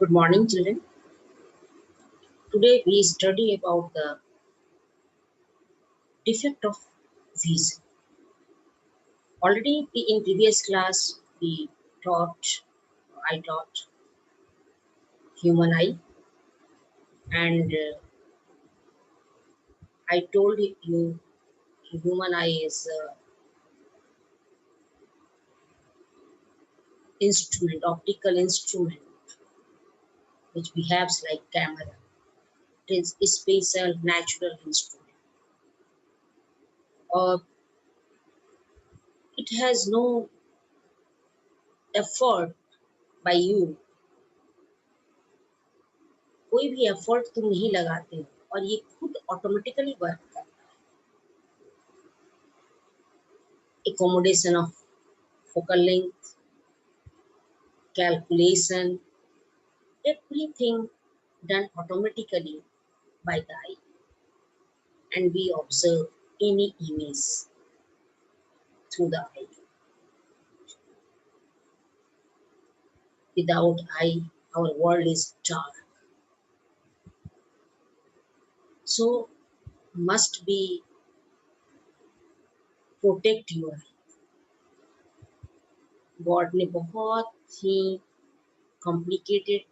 Good morning, children. Today we study about the defect of vision. Already in previous class we taught, I taught human eye, and I told you human eye is a instrument, optical instrument, which behaves like camera. It is a special natural instrument. Uh, it has no effort by you, कोई भी effort तुम नहीं लगाते हो और ये खुद automatically work करता है. Accommodation of focal length, calculation, everything done automatically by the eye, and we observe any image through the eye. Without eye, our world is dark. So must be protect your eye. God ने बहुत ही complicated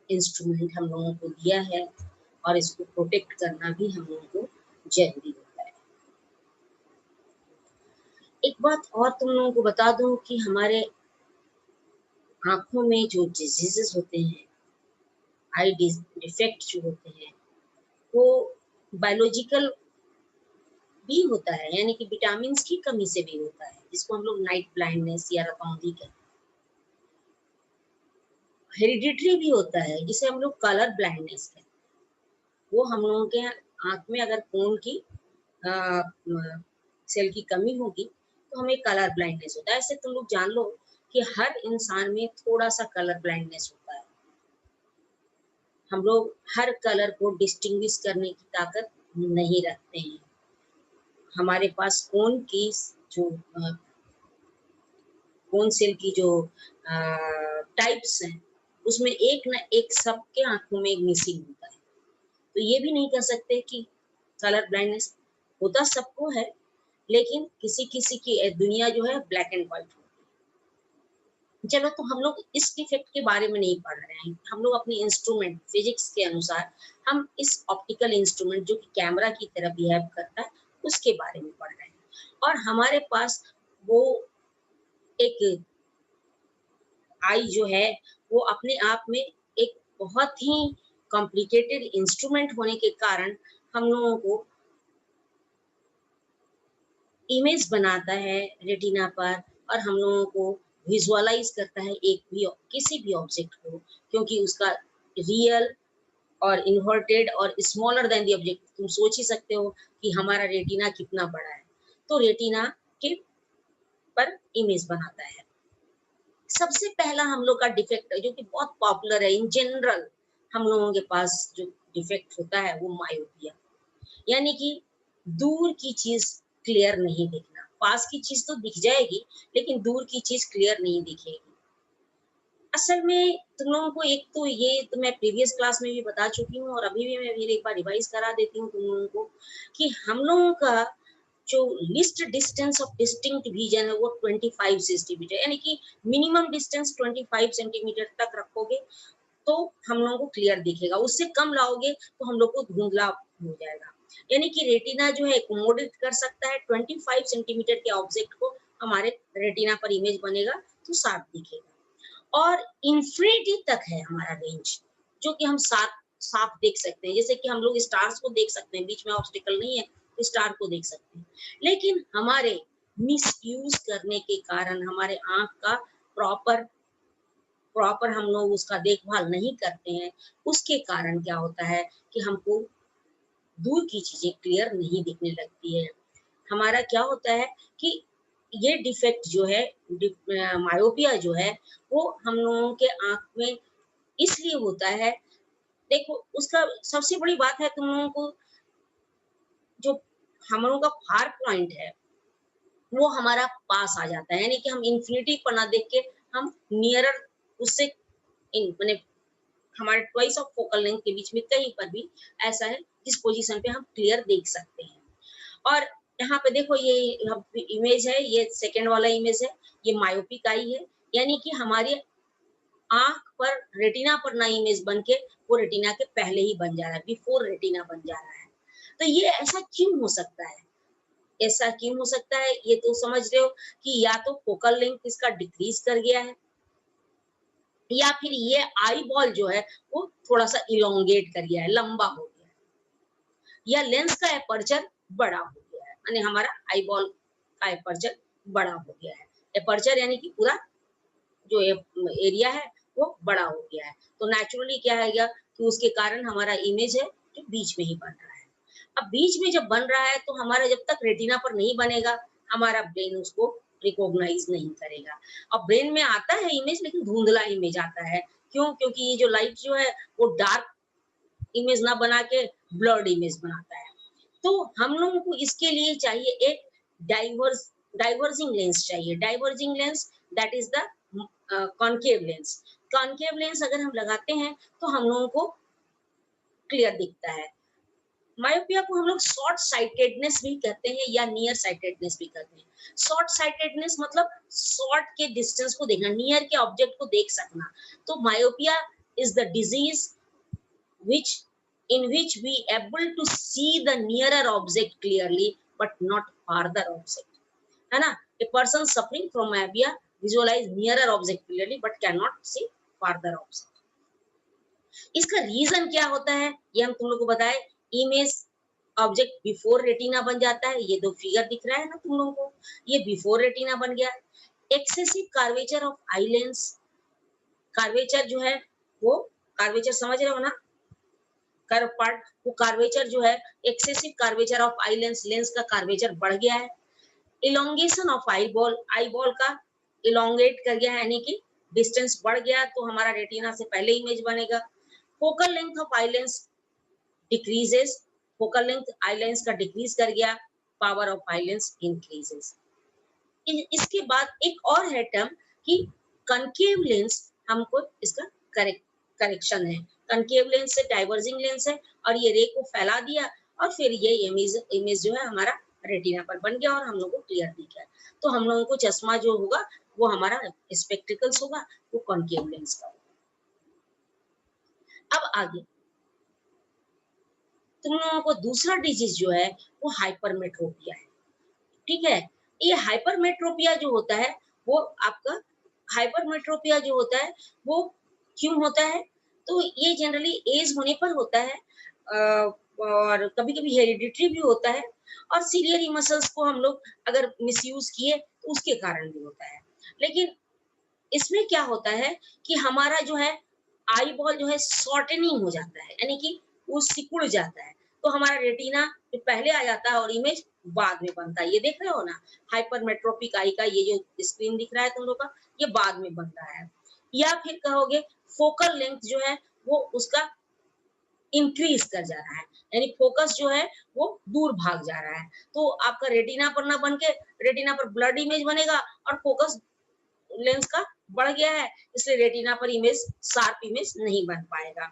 instrument हम लोगों को दिया है और इसको protect करना भी हम लोगों को जरूरी होता है. एक बात और तुम लोगों को बता दूं कि हमारे आंखों में जो डिजीजेस होते हैं, आई डिफेक्ट जो होते हैं, वो बायोलॉजिकल भी होता है, यानी कि विटामिन की कमी से भी होता है, जिसको हम लोग नाइट ब्लाइंडनेस या रतौंधी कहते हैं. हेरिडिटरी भी होता है, जिसे हम लोग कलर ब्लाइंडनेस कहते हैं. वो हम लोगों के आंख में अगर खून की सेल की कमी होगी तो हमें कलर ब्लाइंडनेस होता है. ऐसे तुम लोग जान लो कि हर इंसान में थोड़ा सा कलर ब्लाइंडनेस होता है. हम लोग हर कलर को डिस्टिंग्विश करने की ताकत नहीं रखते हैं. हमारे पास कोन की जो कोन सेल की जो टाइप्स हैं, उसमें एक ना एक सबके आंखों में एक मिसिंग होता है. तो ये भी नहीं कह सकते कि कलर ब्लाइंडनेस होता सबको है, लेकिन किसी किसी की दुनिया जो है ब्लैक एंड व्हाइट होती है. चलो, तो हम लोग इस डिफेक्ट के बारे में नहीं पढ़ रहे हैं. हम लोग अपने इंस्ट्रूमेंट फिजिक्स के अनुसार हम इस ऑप्टिकल इंस्ट्रूमेंट जो कि कैमरा की तरह बिहेव करता है उसके बारे में पढ़ रहे हैं. और हमारे पास वो एक आई जो है वो अपने आप में एक बहुत ही कॉम्प्लिकेटेड इंस्ट्रूमेंट होने के कारण हम लोगों को इमेज बनाता है रेटिना पर, और हम लोगों को विजुअलाइज करता है एक भी किसी भी ऑब्जेक्ट को, क्योंकि उसका रियल और इन्वर्टेड और स्मॉलर देन द ऑब्जेक्ट. तुम सोच ही सकते हो कि हमारा रेटिना कितना बड़ा है, तो रेटिना के पर इमेज बनाता है. सबसे पहला हम लोग का डिफेक्ट है जो कि बहुत पॉपुलर है इन जनरल, हम लोगों के पास जो डिफेक्ट होता है वो मायोपिया, यानी कि दूर की चीज क्लियर नहीं दिखना. पास की चीज तो दिख जाएगी लेकिन दूर की चीज क्लियर नहीं दिखेगी. असल में तुम लोगों को एक तो ये तो मैं प्रीवियस क्लास में भी बता चुकी हूँ और अभी भी मैं फिर एक बार रिवाइज करा देती हूँ तुम लोगों को कि हम लोगों का जो list distance of distinct vision है वो 25 सेंटीमीटर, यानी कि मिनिमम डिस्टेंस 25 सेंटीमीटर तक रखोगे तो हम लोगों को क्लियर दिखेगा. उससे कम लाओगे तो हम लोग को धुंधला हो जाएगा. यानी कि रेटिना जो है एकोमोडेट कर सकता है 25 सेंटीमीटर के ऑब्जेक्ट को, हमारे रेटिना पर इमेज बनेगा तो साफ दिखेगा. और इंफिनिटी तक है हमारा रेंज, जो कि हम साफ देख सकते हैं. जैसे कि हम लोग स्टार्स को देख सकते हैं, बीच में ऑब्स्टिकल नहीं है तो स्टार को देख सकते हैं. लेकिन हमारे मिसयूज करने के कारण हमारे आंख का प्रॉपर हम लोग उसका देखभाल नहीं करते हैं. उसके कारण क्या होता है कि हमको दूर की चीजें क्लियर नहीं दिखने लगती है. हमारा क्या होता है कि ये डिफेक्ट जो है मायोपिया जो है वो हम लोगों के आंख में इसलिए होता है. देखो, उसका सबसे बड़ी बात है तुम लोगों को जो हम लोगों का फार पॉइंट है वो हमारा पास आ जाता है, यानी कि हम इंफिनिटी पर ना देख के हम नियरर उससे मैंने हमारे ट्वाइस ऑफ फोकल लेंथ के बीच में कहीं पर भी ऐसा है जिस पोजीशन पे हम क्लियर देख सकते हैं। और यहाँ पे देखो ये इमेज है, ये सेकेंड वाला इमेज है, ये मायोपिक आई है, यानी कि हमारी आंख पर रेटिना पर ना इमेज बन के वो रेटिना के पहले ही बन जा रहा है, बिफोर रेटिना बन जा रहा है। तो ये ऐसा क्यों हो सकता है? ऐसा क्यों हो सकता है? ये तो समझ रहे हो कि या तो फोकल लेंथ इसका डिक्रीज कर गया है, या फिर ये आई बॉल जो है वो थोड़ा सा इलोंगेट कर गया है, लंबा हो गया है, या लेंस का एपर्चर बड़ा हो गया है, यानी हमारा आई बॉल का एपर्चर बड़ा हो गया है। एपर्चर यानी कि पूरा जो एरिया है वो बड़ा हो गया है। तो नेचुरली क्या है कि उसके कारण हमारा इमेज है जो बीच में ही बन रहा है। अब बीच में जब बन रहा है तो हमारा जब तक रेटिना पर नहीं बनेगा, हमारा ब्रेन उसको रिकॉग्नाइज नहीं करेगा। अब ब्रेन में आता है इमेज, लेकिन धुंधला इमेज आता है। क्यों? क्योंकि ये जो लाइट जो है वो डार्क इमेज ना बना के ब्लर्ड इमेज बनाता है। तो हम लोगों को इसके लिए चाहिए एक डाइवर्जिंग लेंस चाहिए। Diverging lens that is the concave lens. Concave lens अगर हम लगाते हैं तो हम लोगों को क्लियर दिखता है। मायोपिया को हम लोग शॉर्ट साइटेडनेस भी कहते हैं या नियर साइटेडनेस भी कहते हैं। शॉर्ट साइटेडनेस मतलब शॉर्ट के डिस्टेंस को देखना, नियर के ऑब्जेक्ट को देख सकना। तो myopia is the disease which in which we able to see the nearer object clearly but not farther object, है ना? A person suffering from myopia visualize nearer object clearly but cannot see farther object. इसका reason क्या होता है ये हम तुम लोग को बताए। इमेज ऑब्जेक्ट बिफोर रेटिना बन जाता है, ये दो फिगर दिख रहा है ना तुम लोगों को, ये बिफोर रेटिना बन गया। Excessive curvature of eye lens, curvature जो है वो कार्वेचर समझ रहे हो ना, कर्व पार्ट, वो कार्वेचर जो है excessive curvature of eye lens, lens का कार्वेचर बढ़ गया है। इलोंगेशन ऑफ आई बॉल का इलोंगेट कर गया है, यानी कि डिस्टेंस बढ़ गया तो हमारा रेटिना से पहले इमेज बनेगा। Focal length of eye lens decreases, focal length eye lens का डिक्रीज कर गया, power of eye lens increases. इसके बाद एक और है टर्म कि कनकेव लेंस, हमको इसका करेक्शन है। कनकेव लेंस से डाइवर्जिंग लेंस है और ये रे को फैला दिया और फिर ये इमेज जो है हमारा रेटिना पर बन गया और हम लोग को क्लियर दिख गया। तो हम लोगों को चश्मा जो होगा वो हमारा स्पेक्टिकल्स होगा, वो कॉन्केव लेंस का होगा। अब आगे तुम लोगों को दूसरा डिजीज जो है वो हाइपरमेट्रोपिया है। ठीक है, ये हाइपरमेट्रोपिया जो होता है वो आपका हाइपरमेट्रोपिया जो होता है वो क्यों होता है? तो ये जनरली एज होने पर होता है और कभी-कभी हेरिडिटरी भी होता है और सीलियरी मसल्स को हम लोग अगर मिसयूज किए तो उसके कारण भी होता है। लेकिन इसमें क्या होता है कि हमारा जो है आई बॉल जो है शॉर्टनिंग हो जाता है, यानी कि वो सिकुड़ जाता है। तो हमारा रेटिना जो पहले आ जाता है और इमेज बाद में बनता है। ये देख रहे हो ना, हाइपरमेट्रोपिक आई का ये जो स्क्रीन दिख रहा है तुम लोग का, ये बाद में बन रहा है। या फिर कहोगे फोकल लेंथ जो है वो उसका इंक्रीज कर जा रहा है, यानी फोकस जो है वो दूर भाग जा रहा है। तो आपका रेटिना पर ना बन के रेटिना पर ब्लड इमेज बनेगा और फोकस लेंस का बढ़ गया है, इसलिए रेटिना पर इमेज शार्प इमेज नहीं बन पाएगा।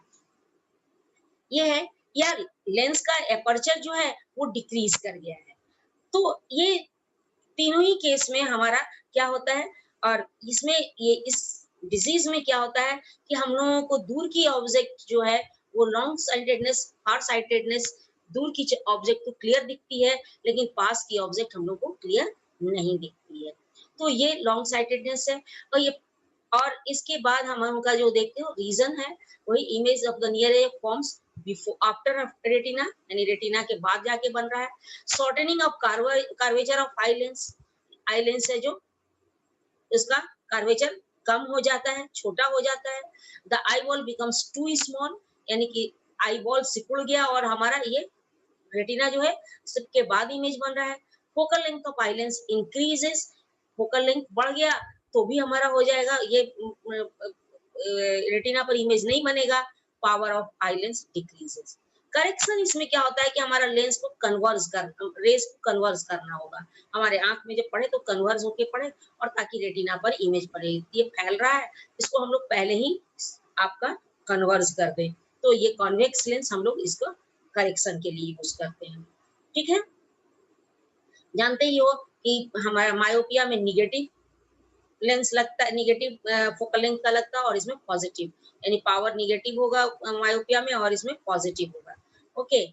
ये है, या लेंस का एपर्चर जो है वो डिक्रीज कर गया है। तो ये तीनों ही केस में हमारा क्या होता है, और इसमें ये इस डिजीज में क्या होता है कि हम लोगों को दूर की ऑब्जेक्ट जो है वो लॉन्ग साइटेडनेस, फार साइटेडनेस, दूर की ऑब्जेक्ट तो क्लियर दिखती है लेकिन पास की ऑब्जेक्ट हम लोग को क्लियर नहीं दिखती है। तो ये लॉन्ग साइटेडनेस है। और ये और इसके बाद हम उनका जो देखते हो रीजन है वही image of the near forms before after retina, यानी रेटिना के बाद जाके बन रहा है। Shortening of curvature of eye lens है जो इसका कार्वेचर कम हो जाता है, छोटा हो जाता है। The eye ball becomes too small, यानी कि आई बॉल सिकुड़ गया और हमारा ये रेटिना जो है सबके बाद इमेज बन रहा है। Focal length of eye lens increases, focal length बढ़ गया तो भी हमारा हो जाएगा ये रेटिना पर इमेज नहीं बनेगा। Power of eye lens decreases. Correction इसमें क्या होता है कि हमारा लेंस को रेस को कन्वर्स करना होगा। हमारे आंख में जब पड़े तो कन्वर्स होके पड़े और ताकि रेटिना पर इमेज पड़े। ये फैल रहा है, इसको हम लोग पहले ही आपका कन्वर्ज कर दे। तो ये कॉन्वेक्स लेंस हम लोग इसको करेक्शन के लिए यूज करते हैं। ठीक है, जानते ही हो कि हमारा मायोपिया में निगेटिव लेंस लगता है, निगेटिव फोकल लेंथ का लगता है, और इसमें पॉजिटिव, यानी पावर निगेटिव होगा मायोपिया में और इसमें पॉजिटिव होगा। ओके,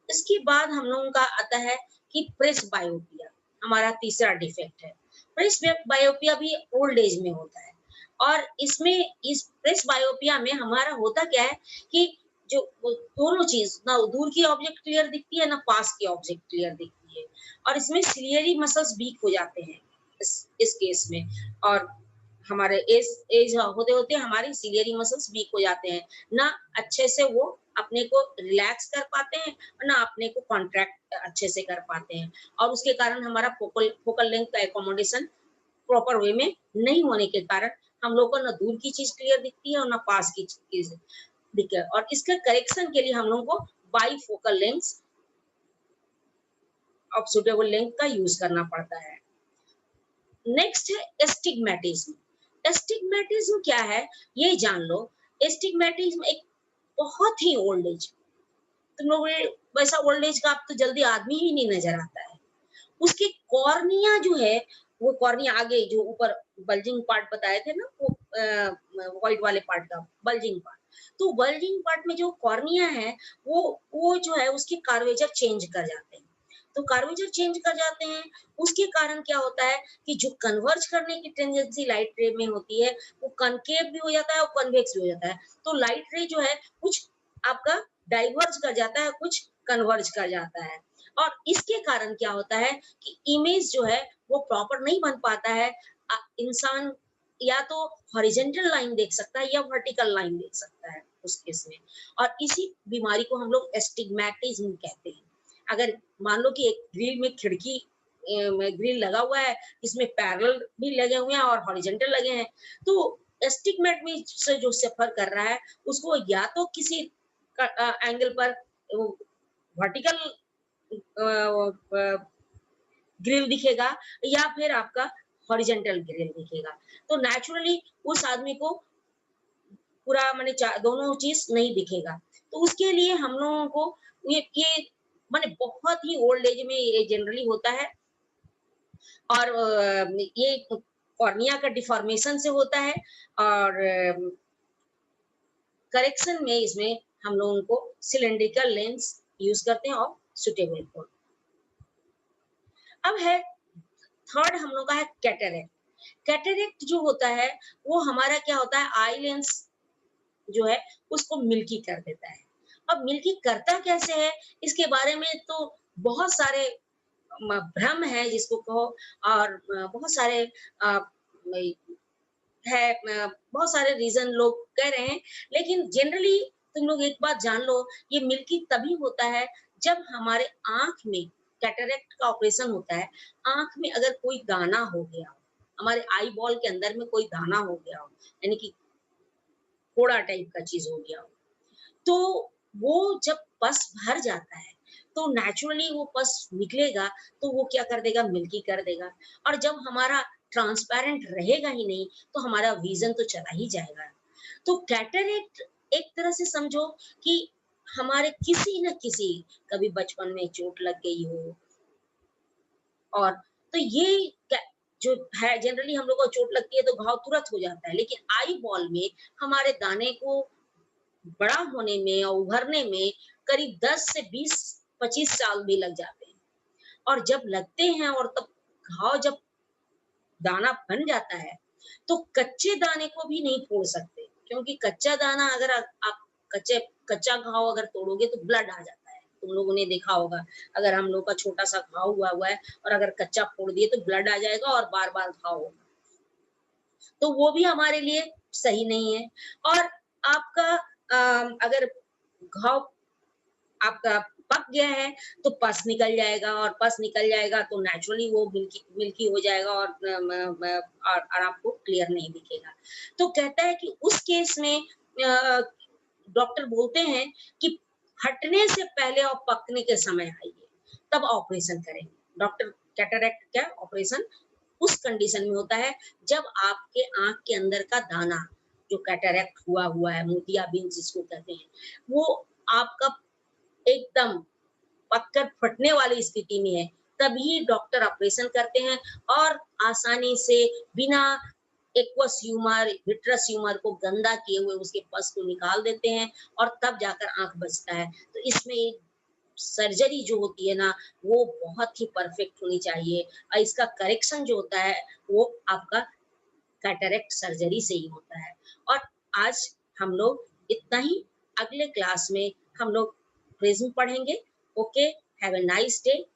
इसके बाद हम लोगों का आता है कि प्रेस बायोपिया, हमारा तीसरा डिफेक्ट है। प्रेस बायोपिया भी ओल्ड एज में होता है, और इसमें इस प्रेस बायोपिया में हमारा होता क्या है कि जो दोनों चीज, ना दूर की ऑब्जेक्ट क्लियर दिखती है ना पास की ऑब्जेक्ट क्लियर दिखती है, और इसमें सिलियरी मसल्स वीक हो जाते हैं इस केस में, और हमारे एज एज होते होते हमारी सिलियरी मसल्स वीक हो जाते हैं, ना अच्छे से वो अपने को रिलैक्स कर पाते हैं और ना अपने को कॉन्ट्रैक्ट अच्छे से कर पाते हैं, और उसके कारण हमारा फोकल लेंथ का एकोमोडेशन प्रॉपर वे में नहीं होने के कारण हम लोग को ना दूर की चीज क्लियर दिखती है और ना पास की चीज दिखे, और इसके करेक्शन के लिए हम लोगों को by focal lens of suitable length का यूज करना पड़ता है। नेक्स्ट है एस्टिग्मेटिज्म। एस्टिग्मेटिज्म क्या है ये जान लो। एस्टिग्मेटिज्म एक बहुत ही ओल्ड एज, तुम लोग वैसा ओल्ड एज का आप तो जल्दी आदमी ही नहीं नजर आता है। उसकी कॉर्निया जो है, वो कॉर्निया आगे जो ऊपर बल्जिंग पार्ट बताए थे ना, वो व्हाइट वाले पार्ट का बल्जिंग पार्ट, तो बल्जिंग पार्ट में जो कॉर्निया है वो जो है उसके कार्वेचर चेंज कर जाते हैं। तो कार्वेचर चेंज कर जाते हैं, उसके कारण क्या होता है कि जो कन्वर्ज करने की टेंडेंसी लाइट रे में होती है वो कनकेव भी हो जाता है और कन्वेक्स भी हो जाता है। तो लाइट रे जो है कुछ आपका डाइवर्ज कर जाता है, कुछ कन्वर्ज कर जाता है, और इसके कारण क्या होता है कि इमेज जो है वो प्रॉपर नहीं बन पाता है। इंसान या तो हॉरिजॉन्टल लाइन देख सकता है या वर्टिकल लाइन देख सकता है उस केस में, और इसी बीमारी को हम लोग एस्टिग्मेटिज्म कहते हैं। अगर मान लो कि एक ग्रिल में खिड़की ग्रिल लगा हुआ है, इसमें पैरेलल भी लगे हुए हैं और हॉरिजॉन्टल लगे हैं, तो एस्टिग्मेट में से जो सफर कर रहा है उसको या तो किसी एंगल पर वर्टिकल ग्रिल दिखेगा या फिर आपका हॉरिजॉन्टल ग्रिल दिखेगा। तो नेचुरली उस आदमी को पूरा माने दोनों चीज नहीं दिखेगा। तो उसके लिए हम लोगों को ये माने बहुत ही ओल्ड एज में ये जनरली होता है, और ये कॉर्निया का डिफॉर्मेशन से होता है, और करेक्शन में इसमें हम लोगों को सिलेंड्रिकल लेंस यूज करते हैं और सुटेबल फॉर। अब है थर्ड हम लोग का है कैटरेक्ट। कैटरेक्ट जो होता है वो हमारा क्या होता है, आई लेंस जो है उसको मिल्की कर देता है। अब मिल्की करता कैसे है इसके बारे में तो बहुत सारे भ्रम है जिसको कहो, और बहुत सारे बहुत सारे रीजन लोग कह रहे हैं, लेकिन जनरली तुम लोग एक बात जान लो, ये मिल्की तभी होता है जब हमारे आंख में कैटरेक्ट का ऑपरेशन होता है, आंख में अगर कोई दाना हो गया हो, हमारे आई बॉल के अंदर में कोई दाना हो गया हो, यानी कि फोड़ा टाइप का चीज हो गया हो, तो वो जब पस भर जाता है तो नेचुरली वो पस निकलेगा, तो वो क्या कर देगा, मिल्की कर देगा, और जब हमारा ट्रांसपेरेंट रहेगा ही नहीं तो हमारा विजन तो चला ही जाएगा। तो कैटरेक्ट एक तरह से समझो कि हमारे किसी न किसी कभी बचपन में चोट लग गई हो, और तो ये जो है जनरली हम लोग को चोट लगती है तो घाव तुरंत हो जाता है, लेकिन आई बॉल में हमारे दाने को बड़ा होने में और उभरने में करीब 10 से 20-25 साल भी लग जाते हैं, और जब लगते हैं और तब घाव जब दाना बन जाता है तो कच्चे दाने को भी नहीं फोड़ सकते, क्योंकि कच्चा दाना अगर आप कच्चा घाव अगर तोड़ोगे तो ब्लड आ जाता है। तुम लोगों ने देखा होगा, अगर हम लोग का छोटा सा घाव हुआ है और अगर कच्चा फोड़ दिए तो ब्लड आ जाएगा और बार बार घाव होगा, तो वो भी हमारे लिए सही नहीं है। और आपका अगर घाव आपका पक गया है तो पस निकल जाएगा, और पस निकल जाएगा तो नेचुरली वो मिल्की मिल्की हो जाएगा, और और आपको क्लियर नहीं दिखेगा। तो कहता है कि उस केस में डॉक्टर बोलते हैं कि हटने से पहले और पकने के समय आइए, तब ऑपरेशन करेंगे। डॉक्टर कैटरेक्ट क्या ऑपरेशन उस कंडीशन में होता है जब आपके आंख के अंदर का दाना जो कैटरेक्ट हुआ हुआ है, मोतियाबिंद जिसको कहते हैं, वो आपका एकदम पत्थर फटने वाली स्थिति में है, तभी डॉक्टर ऑपरेशन करते हैं और आसानी से बिना एक्वस ह्यूमर, विट्रस ह्यूमर को गंदा किए हुए उसके पस को निकाल देते हैं और तब जाकर आँख बचता है। तो इसमें सर्जरी जो होती है ना, वो बहुत ही परफेक्ट होनी चाहिए और इसका करेक्शन जो होता है, वो आपका कैटरेक्ट सर्जरी से ही होता है। और आज हम लोग इतना ही, अगले क्लास में हम लोग प्रिज्म पढ़ेंगे। Okay, have a nice day.